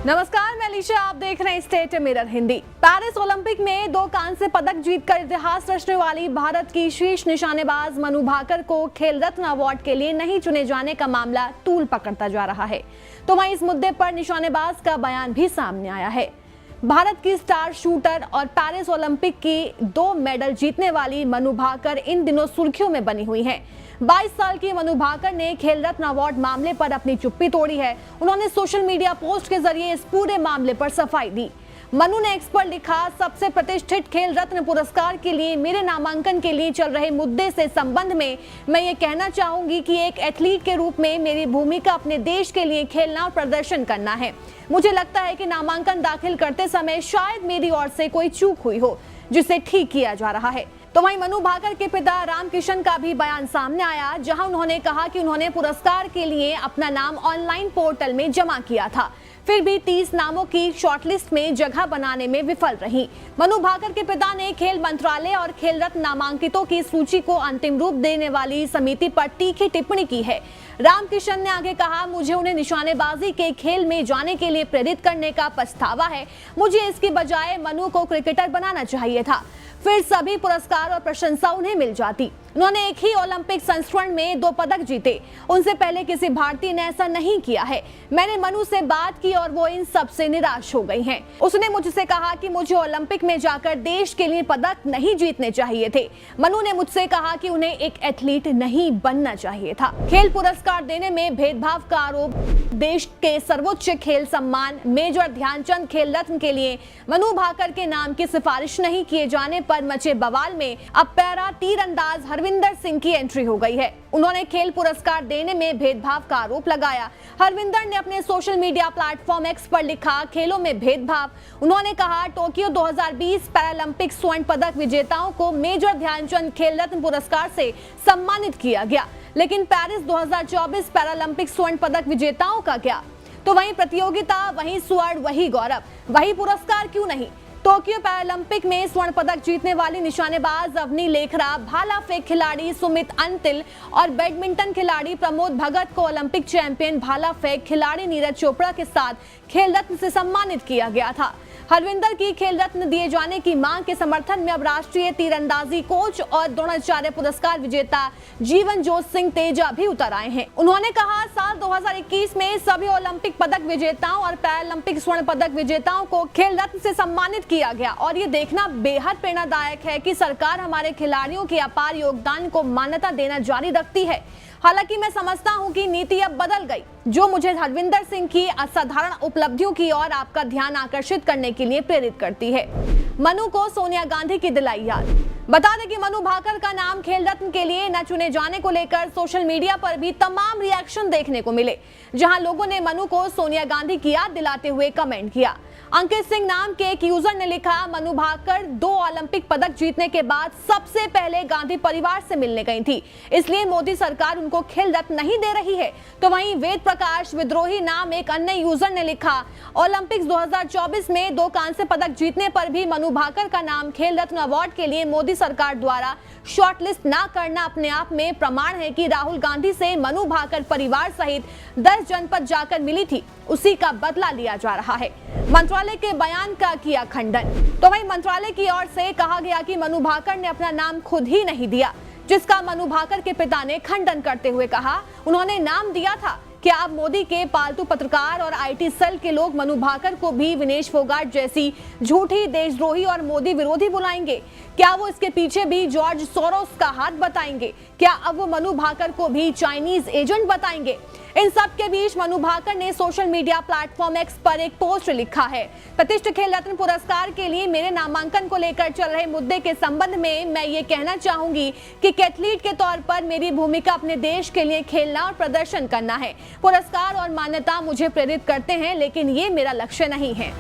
नमस्कार, मैं अलीशा, आप देख रहे हैं state mirror Hindi. Paris Olympic में 2 कांस्य पदक जीतकर इतिहास रचने वाली भारत की शीर्ष निशानेबाज मनु भाकर को खेल रत्न अवार्ड के लिए नहीं चुने जाने का मामला तूल पकड़ता जा रहा है। तो वहीं इस मुद्दे पर निशानेबाज का बयान भी सामने आया है। भारत की स्टार शूटर और पेरिस ओलंपिक की 2 मेडल जीतने वाली मनु भाकर इन दिनों सुर्खियों में बनी हुई हैं। 22 साल की मनु भाकर ने खेल रत्न अवार्ड मामले पर अपनी चुप्पी तोड़ी है। उन्होंने सोशल मीडिया पोस्ट के जरिए इस पूरे मामले पर सफाई दी। मनु ने एक्स पर लिखा, सबसे प्रतिष्ठित खेल रत्न पुरस्कार के लिए मेरे नामांकन के लिए चल रहे मुद्दे से संबंध में मैं ये कहना चाहूंगी कि एक एथलीट के रूप में मेरी भूमिका अपने देश के लिए खेलना और प्रदर्शन करना है। मुझे लगता है कि नामांकन दाखिल करते समय शायद मेरी ओर से कोई चूक हुई हो, जिसे ठीक किया जा रहा है। तो वहीं मनु भाकर के पिता रामकिशन का भी बयान सामने आया, जहां उन्होंने कहा कि उन्होंने पुरस्कार के लिए अपना नाम ऑनलाइन पोर्टल में जमा किया था, फिर भी 30 नामों की शॉर्टलिस्ट में जगह बनाने में विफल रही। मनु भाकर के पिता ने खेल मंत्रालय और खेल रत्न नामांकितों की सूची को अंतिम रूप देने वाली समिति पर तीखी टिप्पणी की है। रामकिशन ने आगे कहा, मुझे उन्हें निशानेबाजी के खेल में जाने के लिए प्रेरित करने का पछतावा है। मुझे इसकी बजाय मनु को क्रिकेटर बनाना चाहिए था, फिर सभी पुरस्कार और प्रशंसा उन्हें मिल जाती। उन्होंने एक ही ओलंपिक संस्करण में 2 पदक जीते। उनसे पहले किसी भारतीय ने ऐसा नहीं किया है। मैंने मनु से बात की और वो इन सब से निराश हो गई हैं। उसने मुझसे कहा कि मुझे ओलंपिक में जाकर देश के लिए पदक नहीं जीतने चाहिए थे। मनु ने मुझसे कहा कि उन्हें एक एथलीट नहीं बनना चाहिए था। खेल पुरस्कार देने में भेदभाव का आरोप, देश के सर्वोच्च खेल सम्मान मेजर ध्यानचंद खेल रत्न के लिए मनु भाकर के नाम की सिफारिश नहीं किए जाने पर मचे बवाल में अब पैरा तीरंदाज हरविंदर सिंह की एंट्री हो गई है। उन्होंने खेल पुरस्कार देने में भेदभाव का आरोप लगाया। हरविंदर ने अपने सोशल मीडिया प्लेटफॉर्म एक्स पर लिखा, खेलों में भेदभाव। उन्होंने कहा, टोक्यो 2020 पैरालंपिक स्वर्ण पदक विजेताओं को मेजर ध्यानचंद खेल रत्न पुरस्कार से सम्मानित किया गया, लेकिन पेरिस 2024 पैरालंपिक स्वर्ण पदक विजेताओं का क्या? तो वही प्रतियोगिता, वही स्वर्ण, वही गौरव, वही पुरस्कार क्यों नहीं? टोक्यो पैरालंपिक में स्वर्ण पदक जीतने वाली निशानेबाज अवनी लेखरा, भाला फेंक खिलाड़ी सुमित अंतिल और बैडमिंटन खिलाड़ी प्रमोद भगत को ओलंपिक चैंपियन भाला फेंक खिलाड़ी नीरज चोपड़ा के साथ खेल रत्न से सम्मानित किया गया था। हरविंदर की खेल रत्न दिए जाने की मांग के समर्थन में अब राष्ट्रीय तीरंदाजी कोच और द्रोणाचार्य पुरस्कार विजेता जीवन जोत सिंह तेजा भी उतर आए हैं। उन्होंने कहा, साल 2021 में सभी ओलंपिक पदक विजेताओं और पैरालंपिक स्वर्ण पदक विजेताओं को खेल रत्न से सम्मानित किया गया और ये देखना बेहद प्रेरणादायक है कि सरकार हमारे खिलाड़ियों के अपार योगदान को मान्यता देना जारी रखती है। हालांकि मैं समझता हूं कि नीति अब बदल गई, जो मुझे हरविंदर सिंह की असाधारण उपलब्धियों की ओर आपका ध्यान आकर्षित करने के लिए प्रेरित करती है। मनु को सोनिया गांधी की दिलाई याद। बता दें कि मनु भाकर का नाम खेल रत्न के लिए न चुने जाने को लेकर सोशल मीडिया पर भी तमाम रिएक्शन देखने को मिले, जहां लोगों ने मनु को सोनिया गांधी की याद दिलाते हुए कमेंट किया। अंकित सिंह नाम के एक यूजर ने लिखा, मनु भाकर 2 ओलंपिक पदक जीतने के बाद सबसे पहले गांधी परिवार से मिलने गई थी, इसलिए मोदी सरकार उनको खेल रत्न नहीं दे रही है। तो वहीं वेद प्रकाश विद्रोही नाम एक अन्य यूजर ने लिखा, ओलंपिक्स 2024 में 2 कांस्य पदक जीतने पर भी मनु भाकर का नाम खेल रत्न अवार्ड के लिए मोदी सरकार द्वारा शॉर्टलिस्ट ना करना अपने आप में प्रमाण है कि राहुल गांधी से मनु भाकर परिवार सहित 10 जनपद जाकर मिली थी, उसी का बदला लिया जा रहा है। मंत्रालय के बयान का किया खंडन। तो वहीं मंत्रालय की ओर से कहा गया कि मनु भाकर ने अपना नाम खुद ही नहीं दिया, जिसका मनु भाकर के पिता ने खंडन करते हुए कहा, उन्होंने नाम दिया था। क्या आप मोदी के पालतू पत्रकार और आईटी सेल के लोग मनु भाकर को भी विनेश फोगाट जैसी झूठी, देशद्रोही और मोदी विरोधी बुलाएंगे? क्या वो इसके पीछे भी जॉर्ज सोरोस का हाथ बताएंगे? क्या अब वो मनु भाकर को भी चाइनीज एजेंट बताएंगे? इन सब के बीच मनु भाकर ने सोशल मीडिया प्लेटफॉर्म एक्स पर एक पोस्ट लिखा है, प्रतिष्ठित खेल रत्न पुरस्कार के लिए मेरे नामांकन को लेकर चल रहे मुद्दे के संबंध में मैं ये कहना चाहूंगी कि एथलीट के तौर पर मेरी भूमिका अपने देश के लिए खेलना और प्रदर्शन करना है। पुरस्कार और मान्यता मुझे प्रेरित करते हैं, लेकिन ये मेरा लक्ष्य नहीं है।